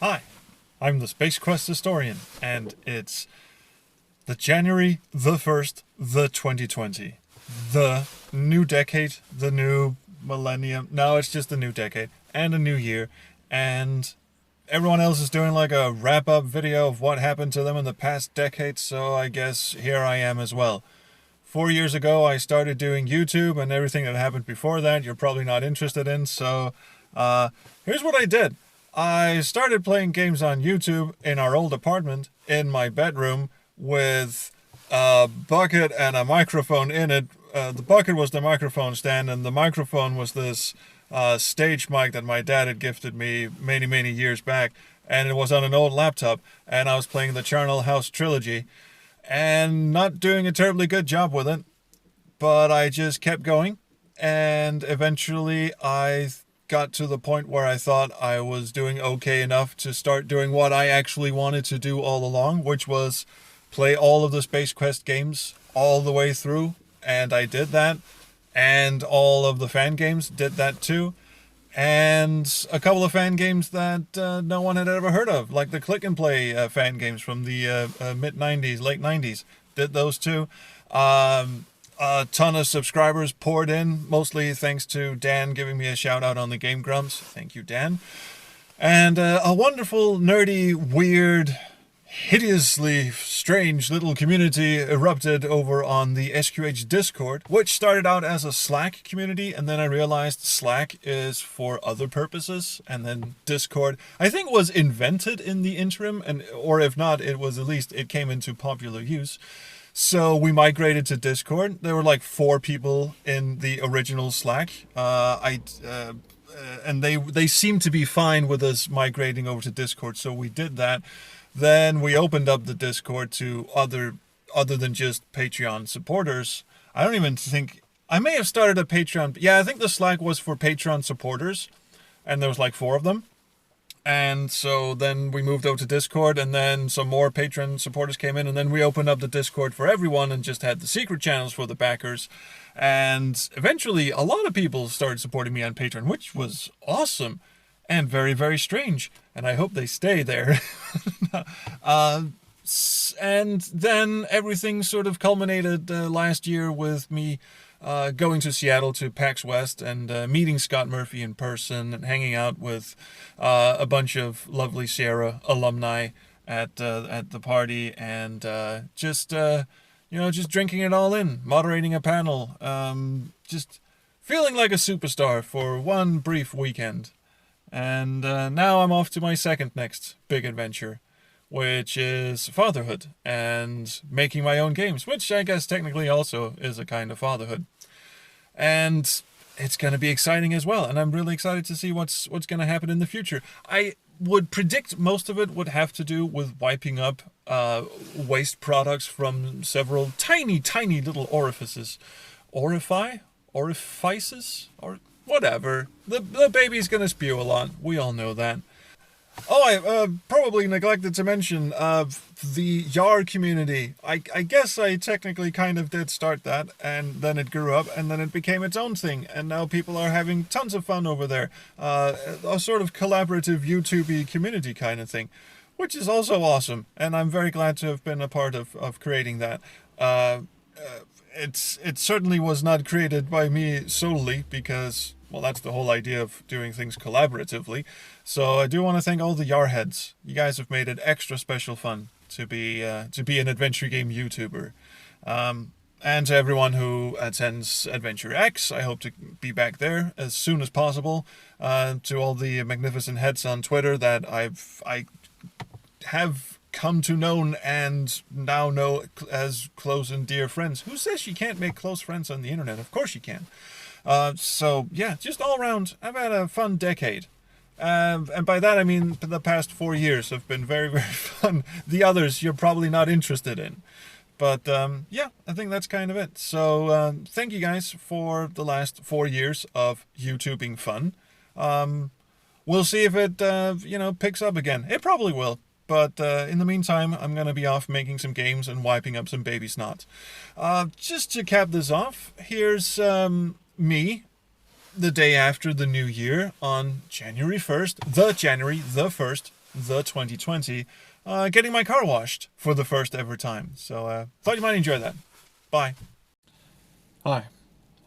Hi, I'm the Space Quest historian, and it's the January the 1st, the 2020. The new decade, the new millennium. No, it's just the new decade and a new year, and everyone else is doing like a wrap-up video of what happened to them in the past decade, so I guess here I am as well. 4 years ago, I started doing YouTube, and everything that happened before that, you're probably not interested in, so here's what I did. I started playing games on YouTube in our old apartment in my bedroom with a bucket and a microphone in it. The bucket was the microphone stand, and the microphone was this stage mic that my dad had gifted me many, many years back, and it was on an old laptop, and I was playing the Charnel House trilogy, and not doing a terribly good job with it, but I just kept going, and eventually I got to the point where I thought I was doing okay enough to start doing what I actually wanted to do all along, which was play all of the Space Quest games all the way through, and I did that, and all of the fan games did that too, and a couple of fan games that no one had ever heard of, like the Click and Play fan games from the mid-90s, late 90s, did those too. A ton of subscribers poured in, mostly thanks to Dan giving me a shout out on the Game Grumps. Thank you, Dan. And a wonderful, nerdy, weird, hideously strange little community erupted over on the SQH Discord, which started out as a Slack community, and then I realized Slack is for other purposes, and then Discord, I think, was invented in the interim, or if not, it was at least, it came into popular use. So we migrated to Discord. There were like 4 people in the original Slack. And they seemed to be fine with us migrating over to Discord, so we did that. Then we opened up the Discord to other than just Patreon supporters. I don't even think I may have started a Patreon. Yeah, I think the Slack was for Patreon supporters, and there was like 4 of them. And so then we moved over to Discord, and then some more Patreon supporters came in, and then we opened up the Discord for everyone and just had the secret channels for the backers. And eventually, a lot of people started supporting me on Patreon, which was awesome and very, very strange. And I hope they stay there. And then everything sort of culminated last year with me going to Seattle to PAX West and meeting Scott Murphy in person and hanging out with a bunch of lovely Sierra alumni at the party, and just drinking it all in, moderating a panel, just feeling like a superstar for one brief weekend. And now I'm off to my second next big adventure, which is fatherhood and making my own games, which I guess technically also is a kind of fatherhood. And it's going to be exciting as well, and I'm really excited to see what's going to happen in the future. I would predict most of it would have to do with wiping up waste products from several tiny, tiny little orifices. Orifices? Or whatever. The baby's going to spew a lot. We all know that. Oh, I probably neglected to mention the YAR community. I guess I technically kind of did start that, and then it grew up, and then it became its own thing, and now people are having tons of fun over there. A sort of collaborative YouTube-y community kind of thing, which is also awesome, and I'm very glad to have been a part of creating that. It certainly was not created by me solely, because, well, that's the whole idea of doing things collaboratively. So I do want to thank all the Yarheads. You guys have made it extra special fun to be an adventure game YouTuber. And to everyone who attends Adventure X, I hope to be back there as soon as possible. To all the magnificent heads on Twitter that I have come to know and now know as close and dear friends. Who says you can't make close friends on the internet? Of course you can. So yeah, just all around, I've had a fun decade. And by that I mean the past 4 years have been very, very fun. The others you're probably not interested in. But yeah, I think that's kind of it. So thank you guys for the last 4 years of YouTubing fun. We'll see if it picks up again. It probably will. But in the meantime, I'm going to be off making some games and wiping up some baby snot. Just to cap this off, here's me the day after the new year on January 1st, the 1st, the 2020, getting my car washed for the first ever time. So thought you might enjoy that. Bye. Hi,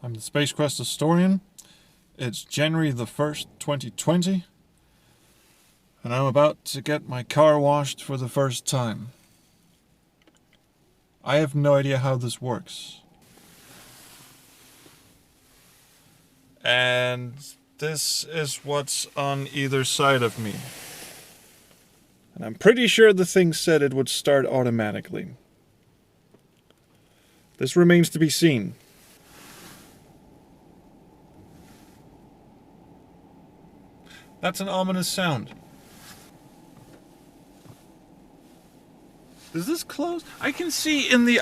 I'm the Space Quest historian. It's January the 1st, 2020, and I'm about to get my car washed for the first time. I have no idea how this works. And this is what's on either side of me. And I'm pretty sure the thing said it would start automatically. This remains to be seen. That's an ominous sound. Is this closed? I can see in the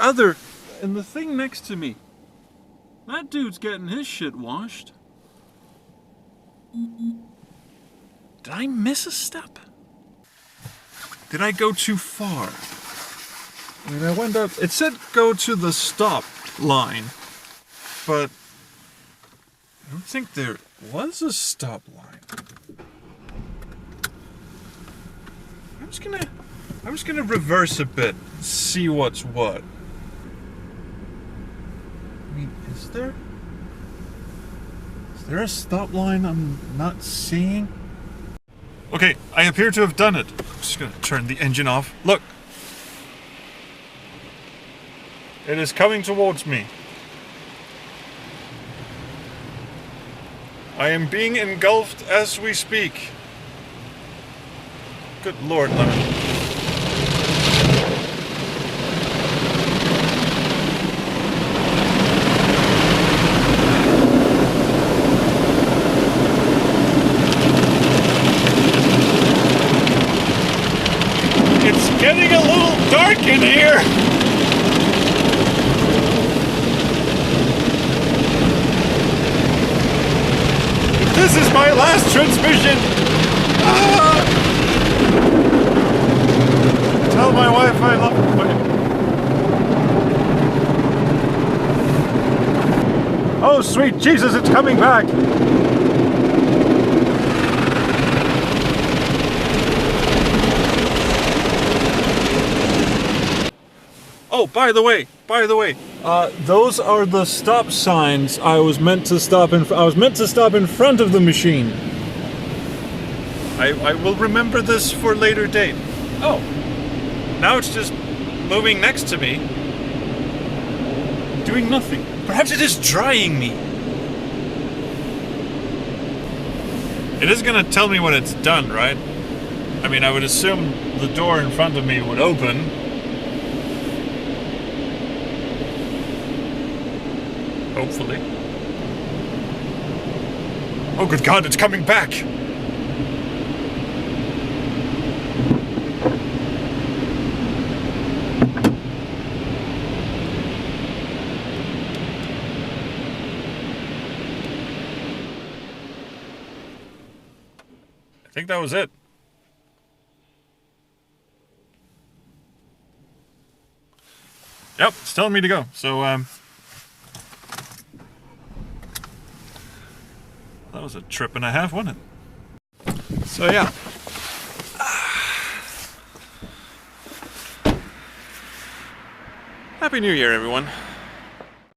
thing next to me. That dude's getting his shit washed. Did I miss a step? Did I go too far? I mean, I went up. It said go to the stop line, but I don't think there was a stop line. I'm just gonna reverse a bit, see what's what. I mean, is there a stop line I'm not seeing? Okay, I appear to have done it. I'm just gonna turn the engine off. Look! It is coming towards me. I am being engulfed as we speak. Good Lord, Lemon. It's getting a little dark in here. This is my last transmission. Tell my wife I love her. Oh, sweet Jesus, it's coming back. Oh, by the way, those are the stop signs I was meant to stop in. I was meant to stop in front of the machine. I will remember this for a later date. Oh, now it's just moving next to me, doing nothing. Perhaps it is drying me. It is gonna tell me when it's done, right? I mean, I would assume the door in front of me would open. Hopefully. Oh, good God, it's coming back! I think that was it. Yep, it's telling me to go, so, that was a trip and a half, wasn't it? So yeah. Happy New Year, everyone.